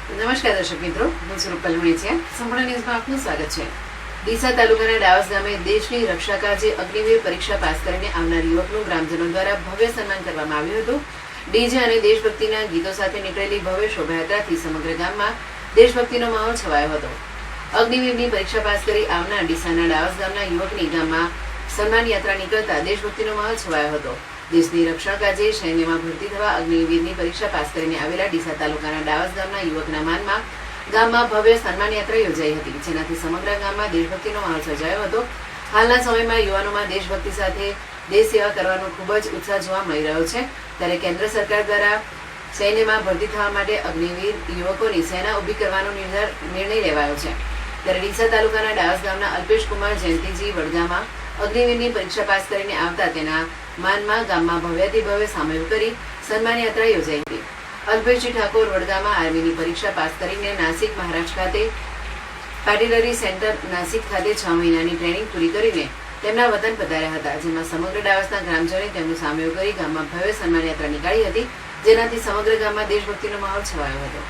નમસ્કાર દર્શક મિત્રો, હું છું રૂપલ મુણીચિયા. સંપૂર્ણ ન્યૂઝમાં આપનું સ્વાગત છે. ડીસા તાલુકાના ડાવસ ગામે દેશની રક્ષા કાજે અગ્નિવીર પરીક્ષા પાસ કરીને આવનાર યુવકનું ગ્રામજનો દ્વારા ભવ્ય સન્માન કરવામાં આવ્યું હતું. ડીજે અને દેશભક્તિના ગીતો સાથે નીકળેલી ભવ્ય શોભાયાત્રાથી સમગ્ર ગામમાં દેશભક્તિનો માહોલ છવાયો હતો. અગ્નિવીરની પરીક્ષા પાસ કરી આવનાર ડીસાના ડાવસ ગામના યુવકની ગામમાં સન્માન યાત્રા નીકળતા દેશભક્તિનો માહોલ છવાયો હતો. દેશની રક્ષા કાજે સૈન્યમાં ભરતી થવા અગ્નિવીરની પરીક્ષા પાસ કરીને આવેલા ડીસા તાલુકાના ડાવસ ગામના યુવકના માનમાં ગામમાં ભવ્ય સન્માન યાત્રા યોજાઈ હતી, જેનાથી સમગ્ર ગામમાં દેશભક્તિનો માહોલ સર્જાયો હતો. હાલના સમયમાં યુવાનોમાં દેશભક્તિ સાથે દેશ સેવા કરવાનો ખૂબ જ ઉત્સાહ જોવા મળી રહ્યો છે. ત્યારે કેન્દ્ર સરકાર દ્વારા સૈન્યમાં ભરતી થવા માટે અગ્નિવીર યુવકોની સેના ઊભી કરવાનો નિર્ણય લેવાયો છે. ત્યારે ડીસા તાલુકાના ડાવસ ગામના અલ્પેશ કુમાર જયંતિજી વડગામાં અગ્નિવીરની પરીક્ષા પાસ કરીને આવતા તેના માનમાં ગામમાં ભવ્યાતિ ભવ્ય સામૈયું કરી સન્માન યાત્રા યોજાઈ હતી. અલ્પેશજી ઠાકોર વડગામાં આર્મીની પરીક્ષા પાસ કરીને નાસિક મહારાષ્ટ્ર ખાતે પાર્ટિલરી સેન્ટર નાસિક ખાતે 6 મહિનાની ટ્રેનિંગ પૂરી કરીને તેમના વતન પધાર્યા હતા, જેમાં સમગ્ર ડાવસના ગ્રામજનોએ તેમનું સામૈયું કરી ગામમાં ભવ્ય સન્માન યાત્રા નીકાળી હતી, જેનાથી સમગ્ર ગામમાં દેશભક્તિનો માહોલ છવાયો હતો.